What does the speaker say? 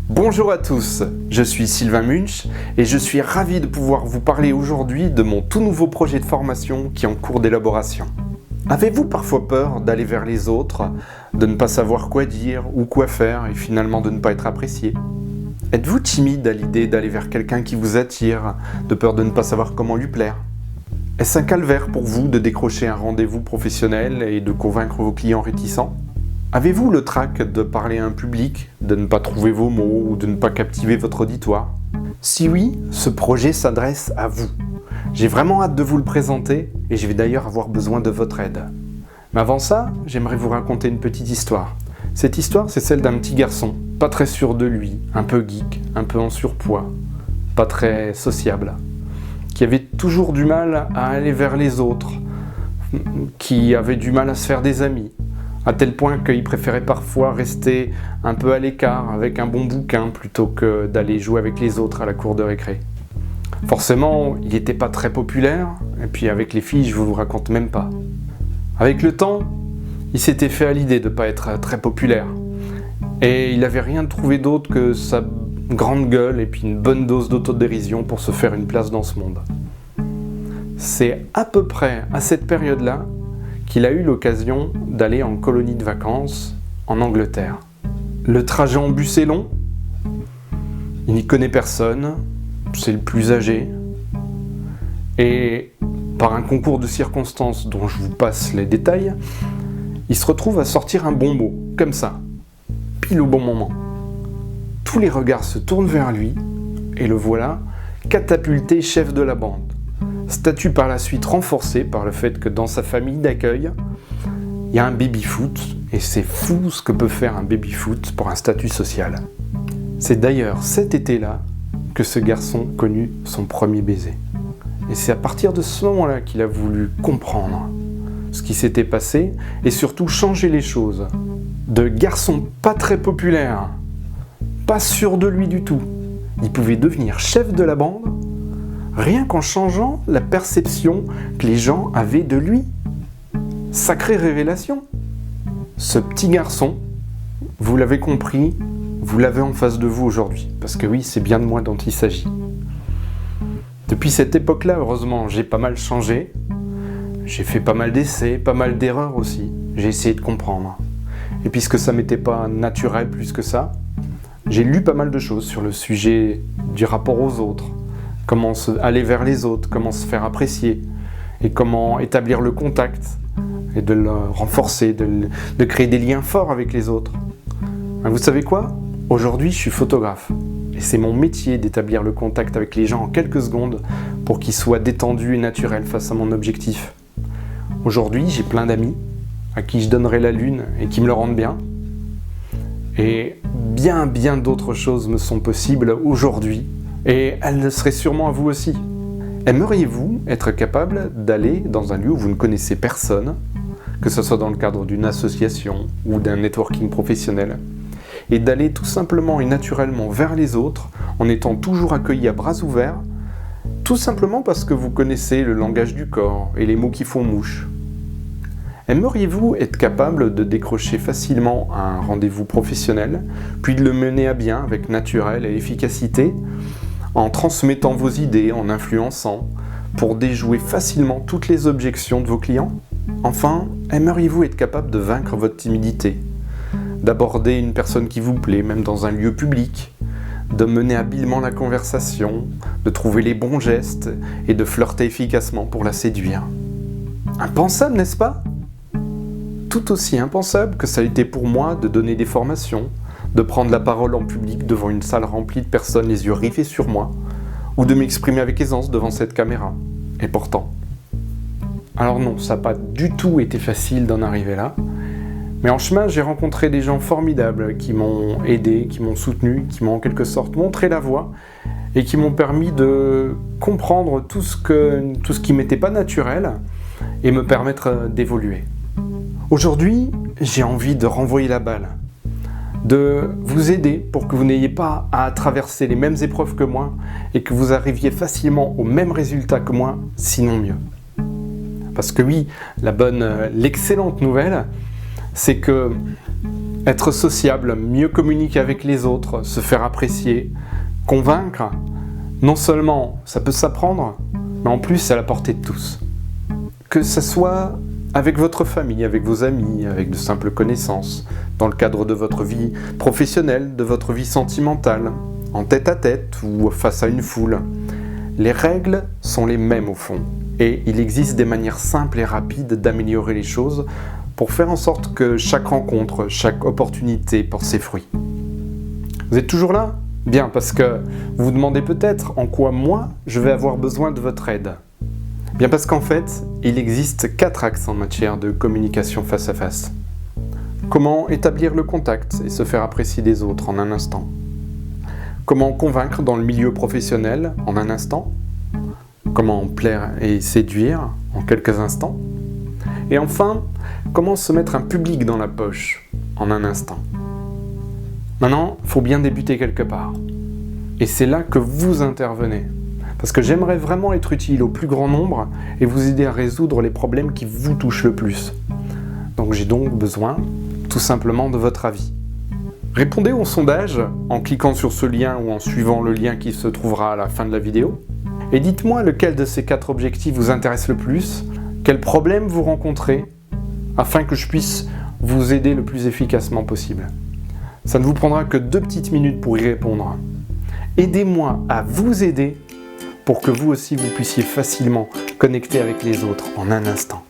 Bonjour à tous, je suis Sylvain Munch et je suis ravi de pouvoir vous parler aujourd'hui de mon tout nouveau projet de formation qui est en cours d'élaboration. Avez-vous parfois peur d'aller vers les autres, de ne pas savoir quoi dire ou quoi faire et finalement de ne pas être apprécié ? Êtes-vous timide à l'idée d'aller vers quelqu'un qui vous attire, de peur de ne pas savoir comment lui plaire ? Est-ce un calvaire pour vous de décrocher un rendez-vous professionnel et de convaincre vos clients réticents ? Avez-vous le trac de parler à un public, de ne pas trouver vos mots ou de ne pas captiver votre auditoire ? Si oui, ce projet s'adresse à vous. J'ai vraiment hâte de vous le présenter et je vais d'ailleurs avoir besoin de votre aide. Mais avant ça, j'aimerais vous raconter une petite histoire. Cette histoire, c'est celle d'un petit garçon, pas très sûr de lui, un peu geek, un peu en surpoids, pas très sociable, qui avait toujours du mal à aller vers les autres, qui avait du mal à se faire des amis, à tel point qu'il préférait parfois rester un peu à l'écart avec un bon bouquin plutôt que d'aller jouer avec les autres à la cour de récré. Forcément, il n'était pas très populaire, et puis avec les filles, je vous raconte même pas. Avec le temps, il s'était fait à l'idée de ne pas être très populaire, et il n'avait rien trouvé d'autre que sa grande gueule et puis une bonne dose d'autodérision pour se faire une place dans ce monde. C'est à peu près à cette période-là qu'il a eu l'occasion d'aller en colonie de vacances en Angleterre. Le trajet en bus est long, il n'y connaît personne, c'est le plus âgé, et par un concours de circonstances dont je vous passe les détails, il se retrouve à sortir un bon mot, comme ça, pile au bon moment. Tous les regards se tournent vers lui, et le voilà catapulté chef de la bande. Statut par la suite renforcé par le fait que dans sa famille d'accueil, il y a un baby-foot, et c'est fou ce que peut faire un baby-foot pour un statut social. C'est d'ailleurs cet été-là que ce garçon connut son premier baiser. Et c'est à partir de ce moment-là qu'il a voulu comprendre ce qui s'était passé, et surtout changer les choses. De garçon pas très populaire, pas sûr de lui du tout, il pouvait devenir chef de la bande, rien qu'en changeant la perception que les gens avaient de lui. Sacrée révélation. Ce petit garçon, vous l'avez compris, vous l'avez en face de vous aujourd'hui. Parce que oui, c'est bien de moi dont il s'agit. Depuis cette époque-là, heureusement, j'ai pas mal changé. J'ai fait pas mal d'essais, pas mal d'erreurs aussi. J'ai essayé de comprendre. Et puisque ça m'était pas naturel plus que ça, j'ai lu pas mal de choses sur le sujet du rapport aux autres. Comment aller vers les autres, comment se faire apprécier, et comment établir le contact, et de le renforcer, de créer des liens forts avec les autres. Vous savez quoi ? Aujourd'hui, je suis photographe, et c'est mon métier d'établir le contact avec les gens en quelques secondes pour qu'ils soient détendus et naturels face à mon objectif. Aujourd'hui, j'ai plein d'amis à qui je donnerai la lune et qui me le rendent bien. Et bien d'autres choses me sont possibles aujourd'hui. Et elles le seraient sûrement à vous aussi. Aimeriez-vous être capable d'aller dans un lieu où vous ne connaissez personne, que ce soit dans le cadre d'une association ou d'un networking professionnel, et d'aller tout simplement et naturellement vers les autres en étant toujours accueilli à bras ouverts, tout simplement parce que vous connaissez le langage du corps et les mots qui font mouche ? Aimeriez-vous être capable de décrocher facilement un rendez-vous professionnel, puis de le mener à bien avec naturel et efficacité, en transmettant vos idées, en influençant, pour déjouer facilement toutes les objections de vos clients ? Enfin, aimeriez-vous être capable de vaincre votre timidité, d'aborder une personne qui vous plaît, même dans un lieu public, de mener habilement la conversation, de trouver les bons gestes et de flirter efficacement pour la séduire ? Impensable, n'est-ce pas ? Tout aussi impensable que ça a été pour moi de donner des formations, de prendre la parole en public devant une salle remplie de personnes les yeux rivés sur moi, ou de m'exprimer avec aisance devant cette caméra. Et pourtant. Alors non, ça n'a pas du tout été facile d'en arriver là, mais en chemin, j'ai rencontré des gens formidables qui m'ont aidé, qui m'ont soutenu, qui m'ont en quelque sorte montré la voie, et qui m'ont permis de comprendre tout ce qui m'était pas naturel, et me permettre d'évoluer. Aujourd'hui, j'ai envie de renvoyer la balle, de vous aider pour que vous n'ayez pas à traverser les mêmes épreuves que moi et que vous arriviez facilement au même résultat que moi, sinon mieux. Parce que oui, l'excellente nouvelle, c'est que être sociable, mieux communiquer avec les autres, se faire apprécier, convaincre, non seulement ça peut s'apprendre, mais en plus c'est à la portée de tous. Que ce soit avec votre famille, avec vos amis, avec de simples connaissances, dans le cadre de votre vie professionnelle, de votre vie sentimentale, en tête-à-tête ou face à une foule. Les règles sont les mêmes au fond, et il existe des manières simples et rapides d'améliorer les choses pour faire en sorte que chaque rencontre, chaque opportunité porte ses fruits. Vous êtes toujours là ? Bien, parce que vous vous demandez peut-être en quoi moi je vais avoir besoin de votre aide. Bien parce qu'en fait, il existe 4 axes en matière de communication face à face. Comment établir le contact et se faire apprécier des autres en un instant ? Comment convaincre dans le milieu professionnel en un instant ? Comment plaire et séduire en quelques instants ? Et enfin, comment se mettre un public dans la poche en un instant ? Maintenant, il faut bien débuter quelque part. Et c'est là que vous intervenez. Parce que j'aimerais vraiment être utile au plus grand nombre et vous aider à résoudre les problèmes qui vous touchent le plus. Donc j'ai donc besoin, tout simplement, de votre avis. Répondez au sondage en cliquant sur ce lien ou en suivant le lien qui se trouvera à la fin de la vidéo. Et dites-moi lequel de ces 4 objectifs vous intéresse le plus, quels problèmes vous rencontrez, afin que je puisse vous aider le plus efficacement possible. Ça ne vous prendra que 2 petites minutes pour y répondre. Aidez-moi à vous aider pour que vous aussi vous puissiez facilement connecter avec les autres en un instant.